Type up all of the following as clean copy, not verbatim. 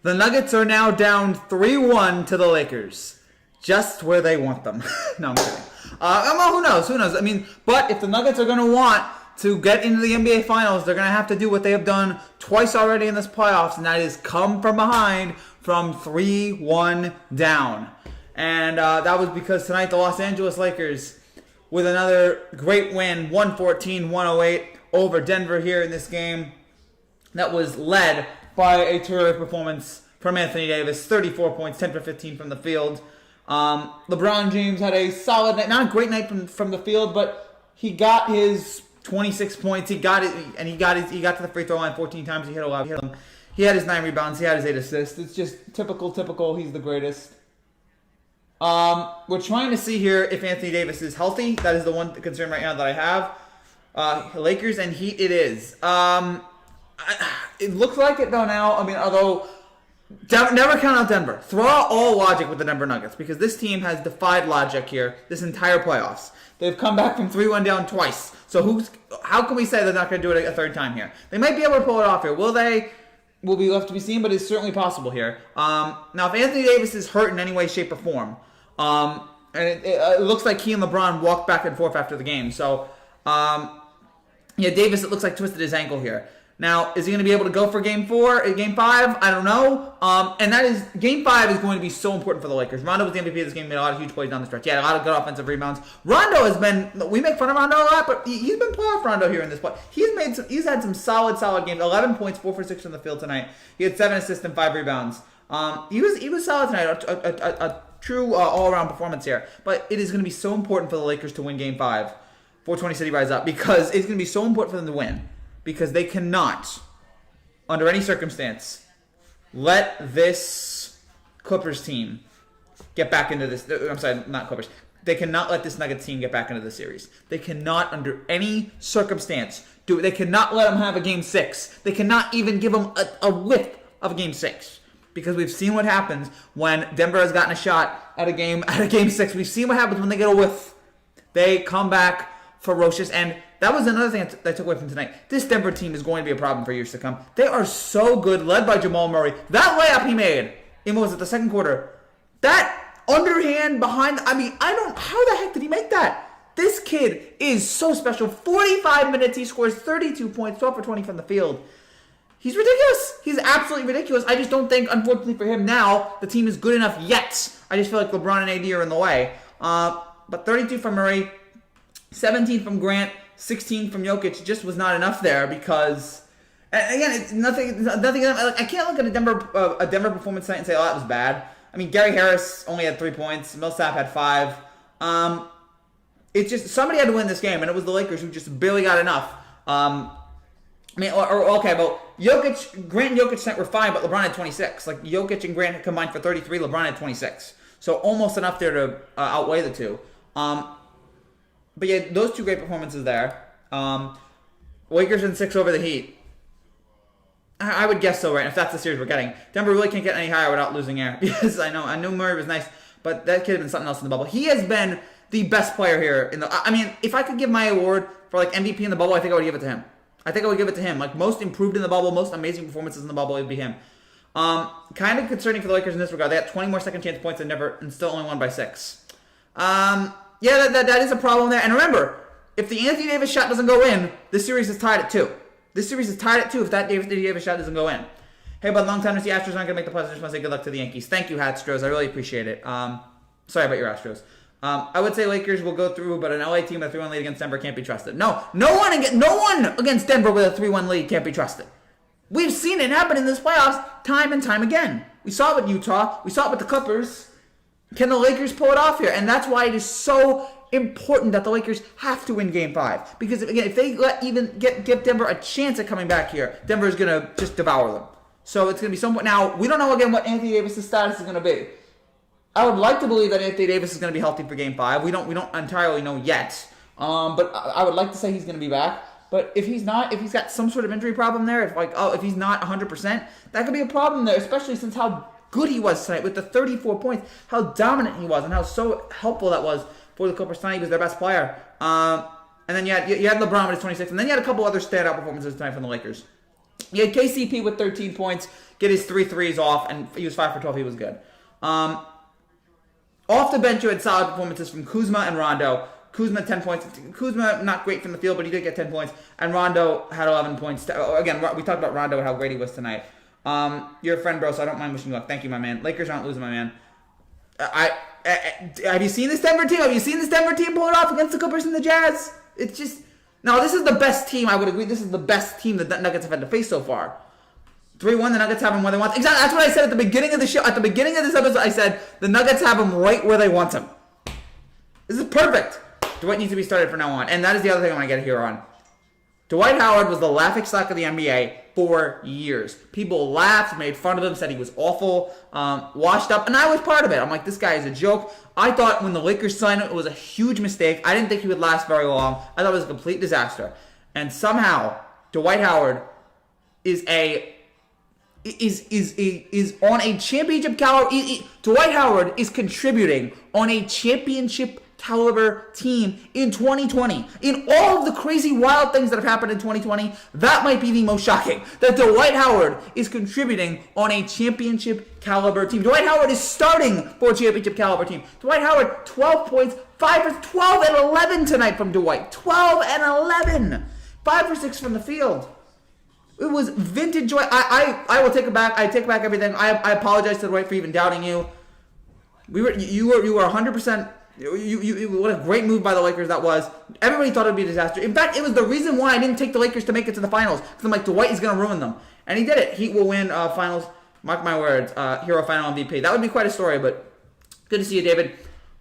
The Nuggets are now down 3-1 to the Lakers. Just where they want them. No, I'm kidding. Who knows? Who knows? I mean, but if the Nuggets are going to want to get into the NBA Finals, they're going to have to do what they have done twice already in this playoffs, and that is come from behind from 3-1 down. And that was because tonight the Los Angeles Lakers, with another great win, 114-108 over Denver here in this game, that was led by a terrific performance from Anthony Davis. 34 points, 10 for 15 from the field. LeBron James had a solid night, not a great night from the field, but he got his 26 points. He got it, and he got to the free throw line 14 times. He hit a lot. He had his 9 rebounds. He had his 8 assists. It's just typical. He's the greatest. We're trying to see here if Anthony Davis is healthy. That is the one concern right now that I have. Lakers and Heat, it is. It looks like it though now. I mean, although never count out Denver. Throw out all logic with the Denver Nuggets because this team has defied logic here this entire playoffs. They've come back from 3-1 down twice. So how can we say they're not going to do it a third time here? They might be able to pull it off here. Will they? Will be left to be seen, but it's certainly possible here. Now, if Anthony Davis is hurt in any way, shape, or form, and it looks like he and LeBron walked back and forth after the game. So, Davis, it looks like twisted his ankle here. Now, is he going to be able to go for Game 5? I don't know. And that is, Game 5 is going to be so important for the Lakers. Rondo was the MVP of this game, made a lot of huge plays down the stretch. He had a lot of good offensive rebounds. Rondo has been, we make fun of Rondo a lot, but he's been playoff Rondo here in this play. He's had some solid games. 11 points, 4 for 6 from the field tonight. He had 7 assists and 5 rebounds. He was solid tonight. A true all-around performance here. But it is going to be so important for the Lakers to win Game 5. 420 City rise up because it's going to be so important for them to win. Because they cannot, under any circumstance, let this Clippers team get back into this. I'm sorry, not Clippers. They cannot let this Nuggets team get back into the series. They cannot, under any circumstance, do it. They cannot let them have a Game 6. They cannot even give them a whiff of a Game 6. Because we've seen what happens when Denver has gotten a shot at a Game 6. We've seen what happens when they get a whiff. They come back ferocious, and that was another thing that I took away from tonight. This Denver team is going to be a problem for years to come. They are so good, led by Jamal Murray. That layup he made in, what was it, the second quarter? That underhand behind, how the heck did he make that? This kid is so special. 45 minutes, he scores 32 points, 12 for 20 from the field. He's ridiculous. He's absolutely ridiculous. I just don't think, unfortunately for him now, the team is good enough yet. I just feel like LeBron and AD are in the way. But 32 from Murray, 17 from Grant, 16 from Jokic just was not enough there because, again, it's nothing. I can't look at a Denver performance tonight and say, oh, that was bad. I mean, Gary Harris only had 3 points. Millsap had 5. It's just somebody had to win this game, and it was the Lakers who just barely got enough. But Grant and Jokic tonight were fine, but LeBron had 26. Like, Jokic and Grant combined for 33. LeBron had 26. So almost enough there to outweigh the two. But yeah, those 2 great performances there. Lakers in 6 over the Heat. I would guess so, right? If that's the series we're getting. Denver really can't get any higher without losing air. Yes, I knew Murray was nice, but that could have been something else in the bubble. He has been the best player here. If I could give my award for like MVP in the bubble, I think I would give it to him. Like, most improved in the bubble, most amazing performances in the bubble, it would be him. Kind of concerning for the Lakers in this regard. They got 20 more second chance points and still only won by 6. Yeah, that is a problem there. And remember, if the Anthony Davis shot doesn't go in, this series is tied at 2. This series is tied at 2 if that Anthony Davis shot doesn't go in. Hey, but long time to see Astros aren't going to make the playoffs. I just want to say good luck to the Yankees. Thank you, Astros. I really appreciate it. Sorry about your Astros. I would say Lakers will go through, but an LA team with a 3-1 lead against Denver can't be trusted. No one against Denver with a 3-1 lead can't be trusted. We've seen it happen in this playoffs time and time again. We saw it with Utah. We saw it with the Clippers. Can the Lakers pull it off here? And that's why it is so important that the Lakers have to win Game 5. Because, again, if they give Denver a chance at coming back here, Denver is going to just devour them. So it's going to be somewhat. Now, we don't know, again, what Anthony Davis' status is going to be. I would like to believe that Anthony Davis is going to be healthy for Game 5. We don't entirely know yet. But I would like to say he's going to be back. But if he's not, if he's got some sort of injury problem there, if he's not 100%, that could be a problem there, especially since how good he was tonight with the 34 points, how dominant he was, and how so helpful that was for the Clippers tonight. He was their best player. And then you had LeBron with his 26, and then you had a couple other standout performances tonight from the Lakers. He had KCP with 13 points, get his 3 threes off, and he was 5 for 12. He was good. Off the bench, you had solid performances from Kuzma and Rondo. Kuzma, 10 points. Kuzma, not great from the field, but he did get 10 points. And Rondo had 11 points. Again, we talked about Rondo and how great he was tonight. You're a friend, bro, so I don't mind wishing you luck. Thank you, my man. Lakers aren't losing, my man. Have you seen this Denver team? Have you seen this Denver team pull it off against the Clippers and the Jazz? It's just... No, this is the best team. I would agree. This is the best team the Nuggets have had to face so far. 3-1, the Nuggets have them where they want. Exactly, that's what I said at the beginning of the show. At the beginning of this episode, I said the Nuggets have them right where they want them. This is perfect. Dwight needs to be started from now on. And that is the other thing I'm going to get here on. Dwight Howard was the laughingstock of the NBA for years. People laughed, made fun of him, said he was awful, washed up, and I was part of it. I'm like, this guy is a joke. I thought when the Lakers signed him, it was a huge mistake. I didn't think he would last very long. I thought it was a complete disaster. And somehow, Dwight Howard is on a championship caliber. Dwight Howard is contributing on a championship caliber team in 2020. In all of the crazy wild things that have happened in 2020, that might be the most shocking. That Dwight Howard is contributing on a championship caliber team. Dwight Howard is starting for a championship caliber team. Dwight Howard, 12 points, 5 for 12 and 11 tonight from Dwight. 12 and 11. 5 for 6 from the field. It was vintage Dwight. I will take it back. I take back everything. I apologize to Dwight for even doubting you. You were 100%. What a great move by the Lakers that was. Everybody thought it would be a disaster. In fact, it was the reason why I didn't take the Lakers to make it to the finals. Because I'm like, Dwight is going to ruin them. And he did it. Heat will win finals. Mark my words. Hero final MVP. That would be quite a story, but good to see you, David.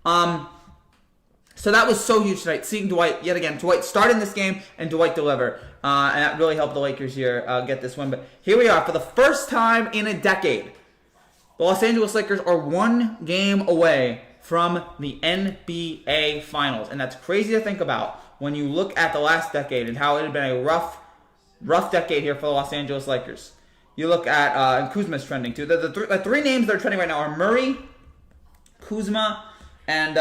So that was so huge tonight. Seeing Dwight, yet again, Dwight start in this game and Dwight deliver. And that really helped the Lakers here get this win. But here we are. For the first time in a decade, the Los Angeles Lakers are 1 game away from the NBA Finals. And that's crazy to think about when you look at the last decade and how it had been a rough decade here for the Los Angeles Lakers. You look at, and Kuzma's trending too. The 3 names that are trending right now are Murray, Kuzma, and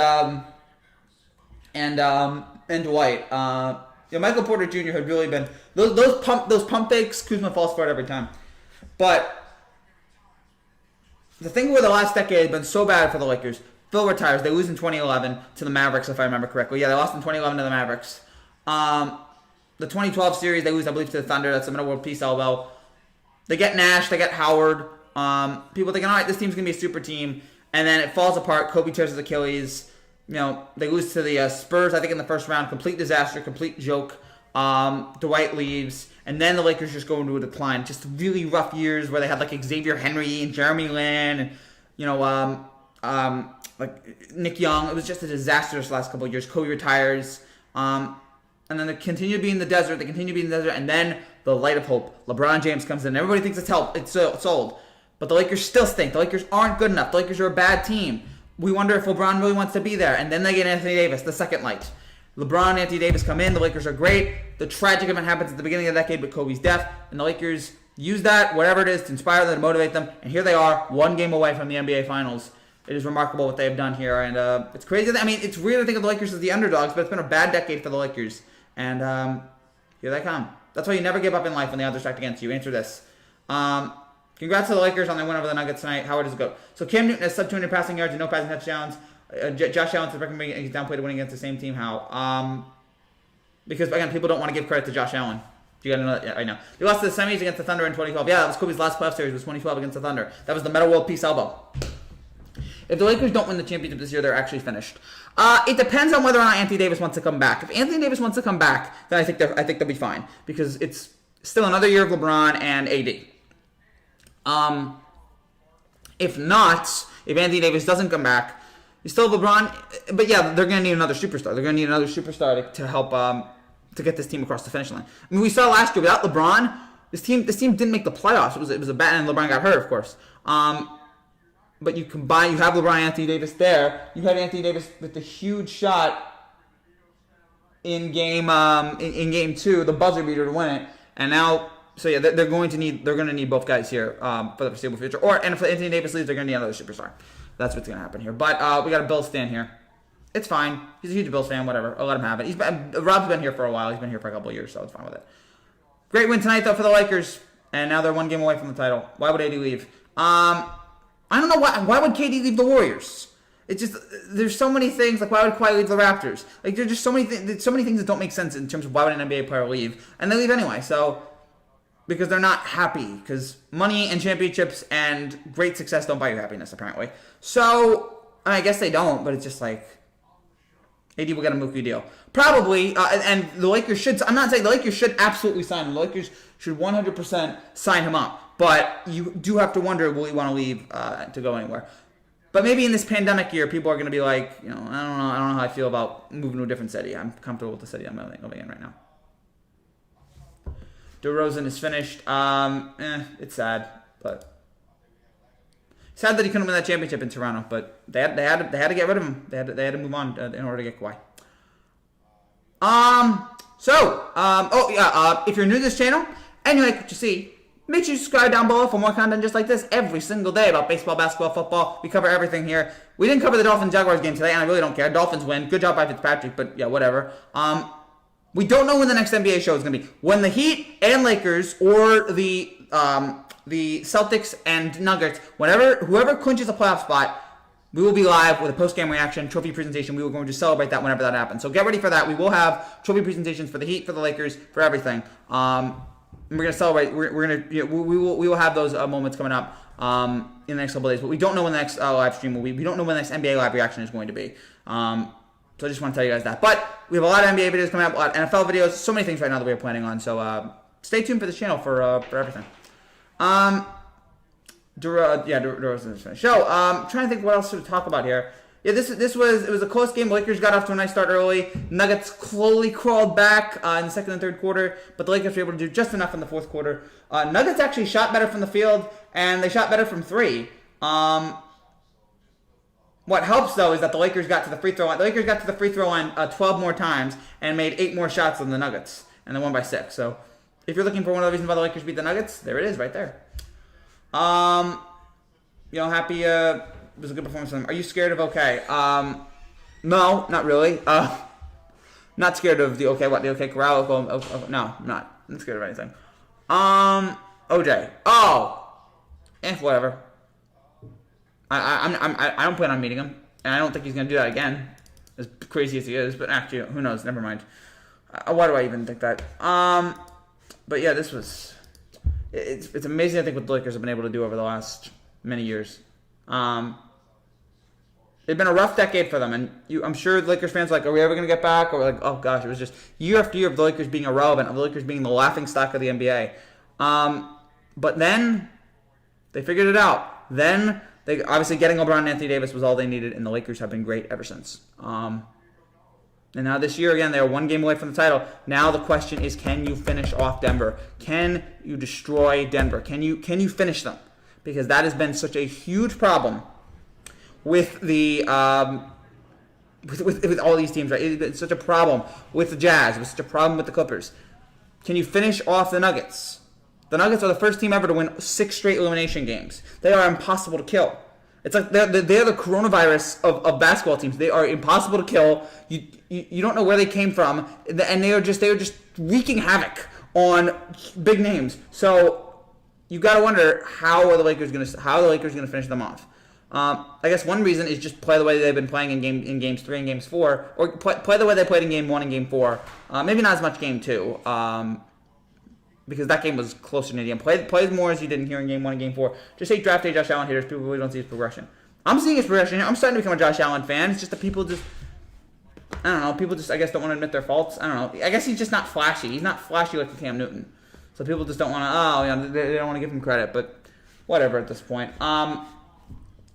Dwight. Michael Porter Jr. had really been, those pump fakes, Kuzma falls for it every time. But the thing with the last decade has been so bad for the Lakers. Phil retires. They lose in 2011 to the Mavericks, if I remember correctly. Yeah, they lost in 2011 to the Mavericks. The 2012 series, they lose, I believe, to the Thunder. That's a Middle World Peace elbow. They get Nash. They get Howard. People thinking, all right, this team's going to be a super team. And then it falls apart. Kobe tears his Achilles. They lose to the Spurs, I think, in the first round. Complete disaster, complete joke. Dwight leaves. And then the Lakers just go into a decline. Just really rough years where they had, like, Xavier Henry and Jeremy Lin and, like Nick Young. It was just a disastrous last couple of years. Kobe retires. And then they continue to be in the desert. And then the light of hope. LeBron James comes in. Everybody thinks it's sold. But the Lakers still stink. The Lakers aren't good enough. The Lakers are a bad team. We wonder if LeBron really wants to be there. And then they get Anthony Davis, the second light. LeBron and Anthony Davis come in. The Lakers are great. The tragic event happens at the beginning of the decade with Kobe's death. And the Lakers use that, whatever it is, to inspire them, to motivate them. And here they are, 1 game away from the NBA Finals. It is remarkable what they have done here. And it's crazy. I mean, it's weird to think of the Lakers as the underdogs, but it's been a bad decade for the Lakers. And here they come. That's why you never give up in life when the odds are stacked against you. Answer this. Congrats to the Lakers on their win over the Nuggets tonight. How does it go? So Cam Newton has sub 200 passing yards and no passing touchdowns. Josh Allen's recommending he's downplayed to winning against the same team. How? Because, again, people don't want to give credit to Josh Allen. You gotta know that. Yeah, I know. They lost to the semis against the Thunder in 2012. Yeah, that was Kobe's last playoff series. Was 2012 against the Thunder. That was the Meta World Peace elbow. If the Lakers don't win the championship this year, they're actually finished. It depends on whether or not Anthony Davis wants to come back. If Anthony Davis wants to come back, then I think they'll be fine because it's still another year of LeBron and AD. If not, if Anthony Davis doesn't come back, you still have LeBron. But yeah, they're going to need another superstar. They're going to need another superstar to help to get this team across the finish line. I mean, we saw last year without LeBron, this team didn't make the playoffs. It was a bad, and LeBron got hurt, of course. But you have LeBron and Anthony Davis there. You had Anthony Davis with the huge shot in game 2, the buzzer beater to win it, and now. So yeah, they're going to need both guys here for the foreseeable future. And if Anthony Davis leaves, they're going to need another superstar. That's what's going to happen here. But we got a Bills fan here. It's fine. He's a huge Bills fan. Whatever. I'll let him have it. Rob's been here for a while. He's been here for a couple of years, so it's fine with it. Great win tonight though for the Lakers. and now they're one game away from the title. Why would AD leave? I don't know why would KD leave the Warriors? It's just there's so many things like why would Kawhi leave the Raptors? Like there's just so many things that don't make sense in terms of why would an NBA player leave, and they leave anyway. So because they're not happy, because money and championships and great success don't buy you happiness apparently. So I guess they don't, but it's just like AD will get a Mookie deal probably, and the Lakers should. I'm not saying the Lakers should absolutely sign him. The Lakers should 100% sign him up, but you do have to wonder will he want to leave to go anywhere. But maybe in this pandemic year, people are going to be like, I don't know how I feel about moving to a different city. I'm comfortable with the city I'm living in right now. DeRozan is finished. It's sad, but sad that he couldn't win that championship in Toronto. But they had to get rid of him. They had to move on in order to get Kawhi. If you're new to this channel and you like what you see, make sure you subscribe down below for more content just like this every single day about baseball, basketball, football. We cover everything here. We didn't cover the Dolphins-Jaguars game today, and I really don't care. Dolphins win. Good job by Fitzpatrick, but yeah, whatever. We don't know when the next NBA show is going to be. When the Heat and Lakers or the Celtics and Nuggets, whoever clinches a playoff spot, we will be live with a post-game reaction, trophy presentation. We are going to celebrate that whenever that happens. So get ready for that. We will have trophy presentations for the Heat, for the Lakers, for everything. We're gonna celebrate. We will have those moments coming up in the next couple of days. But we don't know when the next live stream will be. We don't know when the next NBA live reaction is going to be. So I just want to tell you guys that. But we have a lot of NBA videos coming up, a lot of NFL videos, so many things right now that we are planning on. So stay tuned for this channel for everything. DeRozan is finished. So trying to think what else to talk about here. Yeah, it was a close game. The Lakers got off to a nice start early. Nuggets slowly crawled back in the second and third quarter, but the Lakers were able to do just enough in the fourth quarter. Nuggets actually shot better from the field, and they shot better from three. What helps, though, is that the Lakers got to the free throw line. The Lakers got to the free throw line 12 more times and made 8 more shots than the Nuggets, and they won by 6. So if you're looking for one of the reasons why the Lakers beat the Nuggets, there it is right there. Happy... It was a good performance from them. Are you scared of OK? No, not really. Not scared of the OK Corral. No, I'm not. I'm not scared of anything. OJ. Whatever. I don't plan on meeting him, and I don't think he's gonna do that again. As crazy as he is, but actually, who knows? Never mind. Why do I even think that? But yeah, this was. It's amazing. I think what the Lakers have been able to do over the last many years. It's been a rough decade for them, and I'm sure the Lakers fans are like, are we ever going to get back? Or like, oh gosh, it was just year after year of the Lakers being irrelevant, of the Lakers being the laughing stock of the NBA. But then they figured it out. Then they obviously getting LeBron and Anthony Davis was all they needed, and the Lakers have been great ever since. And now this year again, they're one game away from the title. Now the question is, can you finish off Denver? Can you destroy Denver? Can you finish them? Because that has been such a huge problem with the with all these teams, right? It's such a problem with the Jazz. It's such a problem with the Clippers. Can you finish off the Nuggets? The Nuggets are the first team ever to win 6 straight elimination games. They are impossible to kill. It's like they're the coronavirus of basketball teams. They are impossible to kill. You don't know where they came from, and they are just wreaking havoc on big names. So you got to wonder how the Lakers going to finish them off. I guess one reason is just play the way they've been playing in games 3 and games 4, or play the way they played in game 1 and game 4. Maybe not as much game 2, because that game was closer to the end. Play as more as you did in here in game 1 and game 4. Just hate draft day Josh Allen haters. People really don't see his progression. I'm seeing his progression. I'm starting to become a Josh Allen fan. It's just that people just, I don't know. People just, I guess, don't want to admit their faults. I don't know. I guess he's just not flashy. He's not flashy like Cam Newton. So people just don't want to. They don't want to give him credit. But whatever at this point.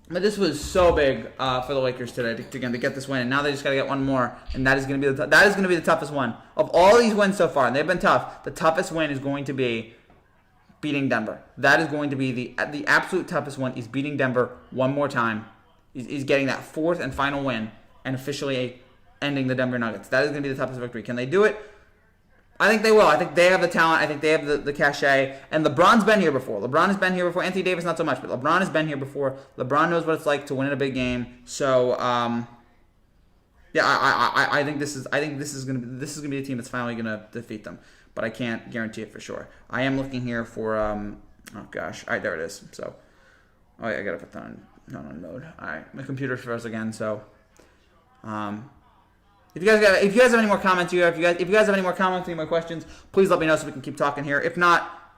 But this was so big for the Lakers today to get this win, and now they just got to get one more, and that is going to be the toughest one of all these wins so far. And they've been tough. The toughest win is going to be beating Denver. That is going to be the absolute toughest one. Is beating Denver one more time. Is getting that 4th and final win and officially ending the Denver Nuggets. That is going to be the toughest victory. Can they do it? I think they will. I think they have the talent. I think they have the cachet. And LeBron's been here before. Anthony Davis, not so much, but LeBron has been here before. LeBron knows what it's like to win in a big game. So, I think this is gonna be the team that's finally gonna defeat them. but I can't guarantee it for sure. I am looking here for, oh gosh, all right, there it is. So, oh yeah, I gotta put that on, not on mode. All right, my computer's froze again, so, if you guys have any more comments here, if you guys have any more comments, any more questions, please let me know so we can keep talking here. If not,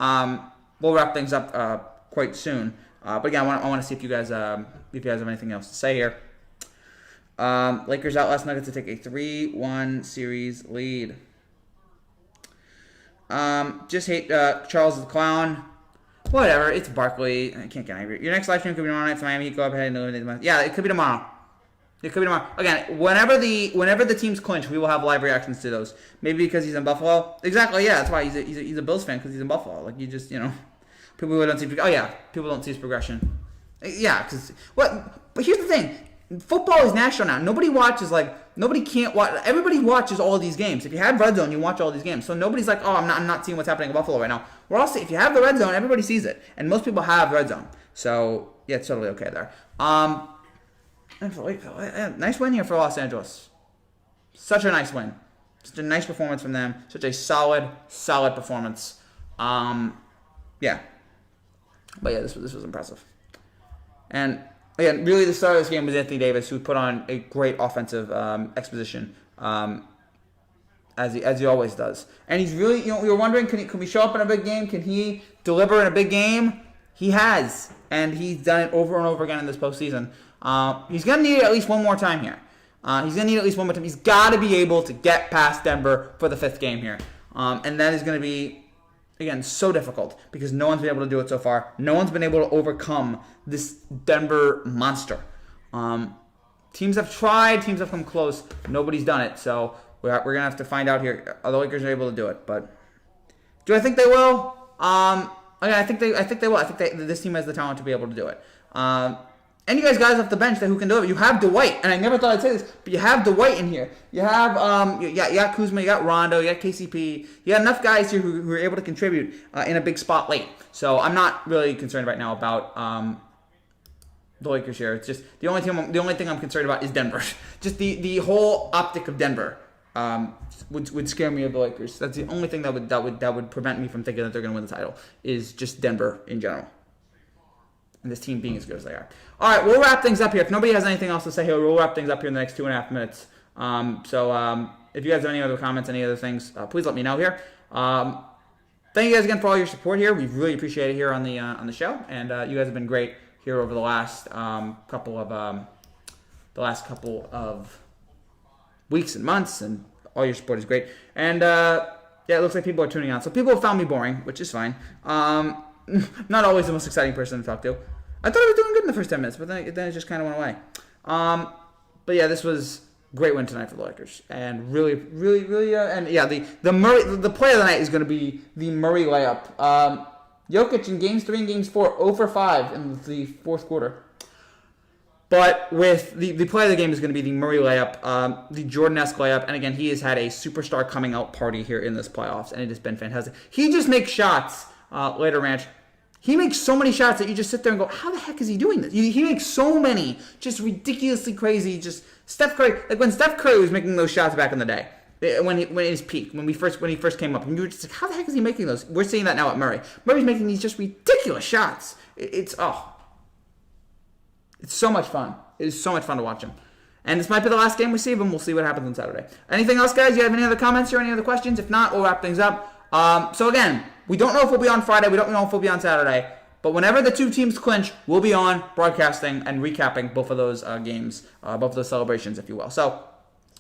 we'll wrap things up quite soon. But again, I want to see if you guys have anything else to say here. Lakers out last Nuggets to take a 3-1 series lead. Just hate Charles the Clown. Whatever, it's Barkley. I can't get angry. Your next live stream could be tomorrow night for Miami. Go ahead and eliminate them. Yeah, it could be tomorrow. It could be tomorrow. Again, whenever the teams clinch, we will have live reactions to those. Maybe because he's in Buffalo. Exactly, yeah. That's why he's a Bills fan, because he's in Buffalo. Like, you just, people who don't see. Oh yeah, people don't see his progression. Yeah, because what? But here's the thing: football is national now. Nobody can't watch. Everybody watches all of these games. If you have Red Zone, you watch all these games. So nobody's like, oh, I'm not seeing what's happening in Buffalo right now. We're all seeing. If you have the Red Zone, everybody sees it, and most people have Red Zone. So yeah, it's totally okay there. Nice win here for Los Angeles. Such a nice win. Such a nice performance from them. Such a solid performance. Yeah. But yeah, this was impressive. And again, really the star of this game was Anthony Davis, who put on a great offensive exposition, as he always does. And he's really, we were wondering, can we show up in a big game? Can he deliver in a big game? He has, and he's done it over and over again in this postseason. He's going to need it at least one more time here. He's got to be able to get past Denver for the 5th game here. And that is going to be, again, so difficult because no one's been able to do it so far. No one's been able to overcome this Denver monster. Teams have tried. Teams have come close. Nobody's done it. So we're going to have to find out here. Are the Lakers able to do it? But do I think they will? I think they will. I think this team has the talent to be able to do it. And you guys off the bench who can do it. You have Dwight, and I never thought I'd say this, but you have Dwight in here. You have you got Kuzma, you got Rondo, you got KCP. You got enough guys here who are able to contribute in a big spot late. So I'm not really concerned right now about the Lakers here. It's just the only thing I'm concerned about is Denver. Just the whole optic of Denver would scare me of the Lakers. That's the only thing that would prevent me from thinking that they're going to win the title is just Denver in general. And this team being as good as they are. All right, we'll wrap things up here. If nobody has anything else to say here, we'll wrap things up here in the next 2.5 minutes. If you guys have any other comments, any other things, please let me know here. Thank you guys again for all your support here. We really appreciate it here on the show, and you guys have been great here over the last couple of weeks and months, and all your support is great. And it looks like people are tuning on. So people have found me boring, which is fine. Not always the most exciting person to talk to. I thought I was doing good in the first 10 minutes, but then it just kind of went away. But yeah, this was a great win tonight for the Lakers, and really, the play of the night is going to be the Murray layup. Jokic in Games 3 and Games 4, 0 for 5 in the fourth quarter. But with the play of the game is going to be the Murray layup, the Jordan-esque layup, and again, he has had a superstar coming out party here in this playoffs, and it has been fantastic. He just makes shots later, Ranch. He makes so many shots that you just sit there and go, how the heck is he doing this? He makes so many, just ridiculously crazy, just Steph Curry. Like when Steph Curry was making those shots back in the day, when his peak, when he first came up, and you were just like, how the heck is he making those? We're seeing that now at Murray. Murray's making these just ridiculous shots. It's so much fun. It is so much fun to watch him. And this might be the last game we see of him. We'll see what happens on Saturday. Anything else, guys? You have any other comments or any other questions? If not, we'll wrap things up. So again, we don't know if we'll be on Friday. We don't know if we'll be on Saturday. But whenever the two teams clinch, we'll be on broadcasting and recapping both of those games, both of those celebrations, if you will. So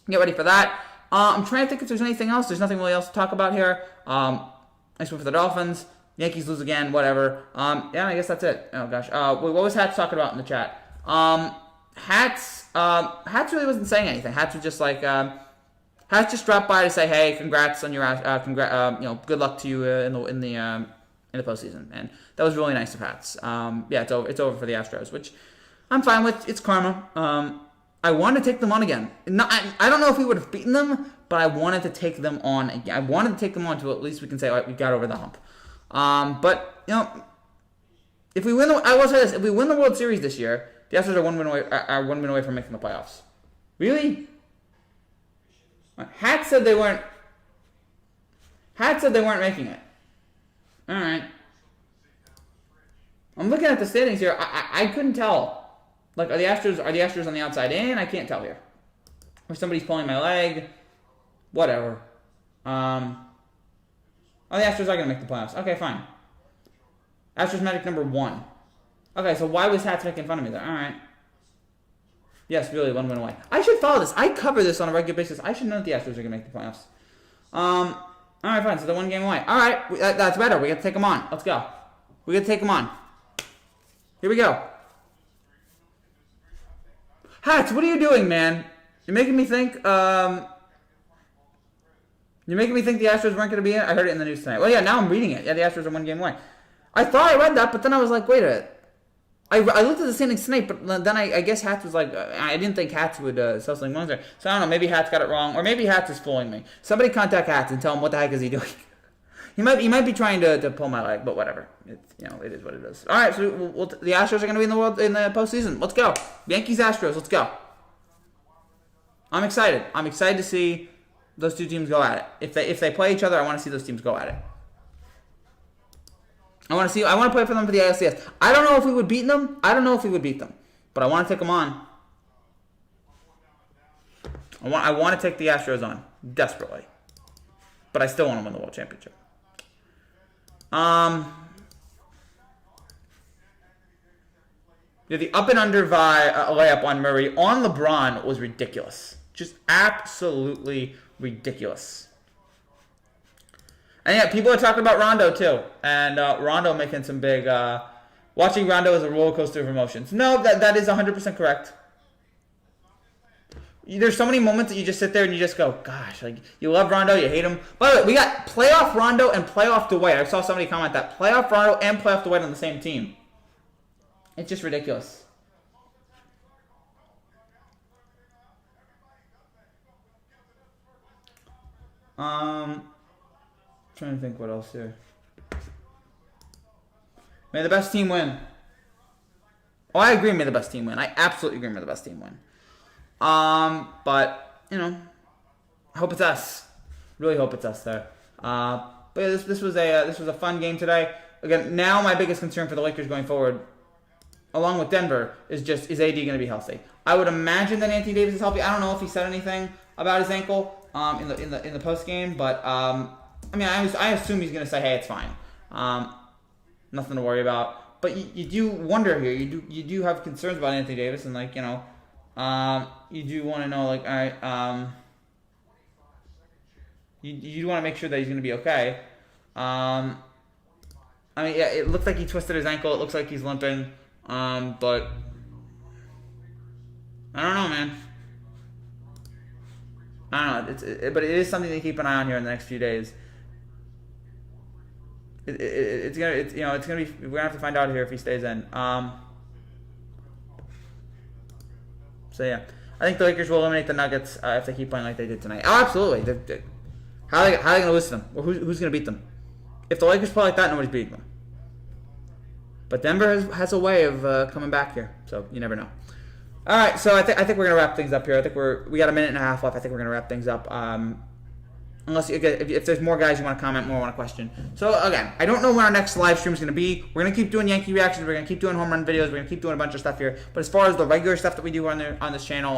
get ready for that. I'm trying to think if there's anything else. There's nothing really else to talk about here. Nice one for the Dolphins. Yankees lose again, whatever. I guess that's it. Oh, gosh. What was Hats talking about in the chat? Hats really wasn't saying anything. Hats was just like... Hats just dropped by to say, "Hey, congrats on your good luck to you in the postseason," and that was really nice of Hats. It's over for the Astros, which I'm fine with. It's karma. I wanted to take them on again. I don't know if we would have beaten them, but I wanted to take them on again. I wanted to take them on to at least we can say, all right, we got over the hump. But if we win, I will say this: if we win the World Series this year, the Astros are one win away from making the playoffs. Really? Hats said they weren't Hat said they weren't making it. All right. I'm looking at the standings here. I couldn't tell. Like, are the Astros on the outside in? I can't tell here. Or somebody's pulling my leg. Whatever. Oh, the Astros are going to make the playoffs. Okay, fine. Astros Magic number 1. Okay, so why was Hats making fun of me there? All right. Yes, really, 1 win away. I should follow this. I cover this on a regular basis. I should know that the Astros are going to make the playoffs. All right, fine. So they're 1 game away. All right, that's better. We got to take them on. Let's go. We got to take them on. Here we go. Hats, what are you doing, man? You're making me think. You're making me think the Astros weren't going to be in. I heard it in the news tonight. Well, yeah, now I'm reading it. Yeah, the Astros are 1 game away. I thought I read that, but then I was like, wait a minute. I looked at the standings tonight, but then I guess Hats was like, I didn't think Hats would sell something wrong there. So I don't know, maybe Hats got it wrong, or maybe Hats is fooling me. Somebody contact Hats and tell him what the heck is he doing. he might be trying to pull my leg, but whatever. It is what it is. All right, so the Astros are going to be in the postseason. Let's go. Yankees Astros, let's go. I'm excited. I'm excited to see those two teams go at it. If they play each other, I want to see those teams go at it. I want to play for them for the ALCS. I don't know if we would beat them. But I want to take them on. I want to take the Astros on desperately. But I still want to win the World Championship. Yeah, the up and under layup on Murray on LeBron was ridiculous. Just absolutely ridiculous. And yeah, people are talking about Rondo too. And Rondo making some big... watching Rondo is a roller coaster of emotions. No, that is 100% correct. There's so many moments that you just sit there and you just go, gosh, like, you love Rondo, you hate him. By the way, we got playoff Rondo and playoff Dwight. I saw somebody comment that. Playoff Rondo and playoff Dwight on the same team. It's just ridiculous. Trying to think what else here. May the best team win. Oh, I agree. May the best team win. I absolutely agree. May the best team win. But I hope it's us. Really hope it's us there. But yeah, this was a fun game today. Again, now my biggest concern for the Lakers going forward, along with Denver, is AD going to be healthy? I would imagine that Anthony Davis is healthy. I don't know if he said anything about his ankle in the post game, but I assume he's going to say, hey, it's fine. Nothing to worry about. But you do wonder here. You do have concerns about Anthony Davis, and you do want to know, all right, you want to make sure that he's going to be okay. Yeah, it looks like he twisted his ankle. It looks like he's limping. But I don't know, man. I don't know. But it is something to keep an eye on here in the next few days. It's gonna be. We're gonna have to find out here if he stays in. So yeah, I think the Lakers will eliminate the Nuggets if they keep playing like they did tonight. Oh, absolutely. How are they gonna lose to them? Or who's gonna beat them? If the Lakers play like that, nobody's beating them. But Denver has a way of coming back here, so you never know. All right, so I think we're gonna wrap things up here. I think we got a minute and a half left. I think we're gonna wrap things up. Unless if there's more guys who want to comment, more want to question. So again, I don't know when our next live stream is going to be. We're going to keep doing Yankee reactions. We're going to keep doing home run videos. We're going to keep doing a bunch of stuff here. But as far as the regular stuff that we do on this channel,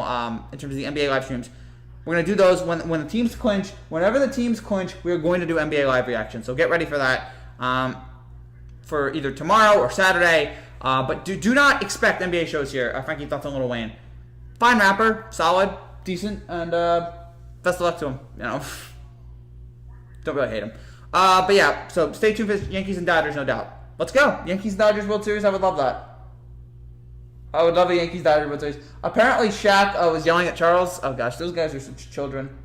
in terms of the NBA live streams, we're going to do those when the teams clinch. Whenever the teams clinch, we're going to do NBA live reactions. So get ready for that for either tomorrow or Saturday. But do not expect NBA shows here. Frankie Thoughts on Lil Wayne. Fine rapper, solid, decent, and best of luck to him. Don't really hate him. But yeah, so stay tuned for Yankees and Dodgers, no doubt. Let's go. Yankees Dodgers World Series. I would love that. I would love a Yankees Dodgers World Series. Apparently Shaq was yelling at Charles. Oh gosh, those guys are such children.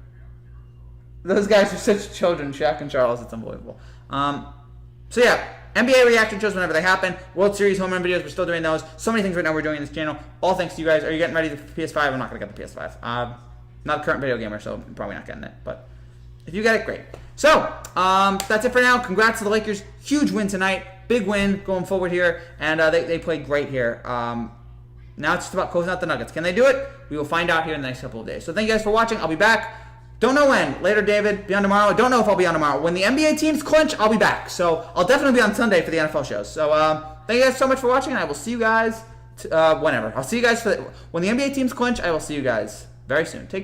Shaq and Charles. It's unbelievable. So yeah, NBA reaction shows whenever they happen. World Series home run videos, we're still doing those. So many things right now we're doing in this channel. All thanks to you guys. Are you getting ready for PS5? I'm not going to get the PS5. Not a current video gamer, so I'm probably not getting it. But if you get it, great. So, that's it for now. Congrats to the Lakers. Huge win tonight. Big win going forward here. And they played great here. Now it's just about closing out the Nuggets. Can they do it? We will find out here in the next couple of days. So thank you guys for watching. I'll be back Don't know when. Later, David. Be on tomorrow. I don't know if I'll be on tomorrow. When the NBA teams clinch, I'll be back. So I'll definitely be on Sunday for the NFL shows. So thank you guys so much for watching, and I will see you guys whenever. I'll see you guys when the NBA teams clinch. I will see you guys very soon. Take care.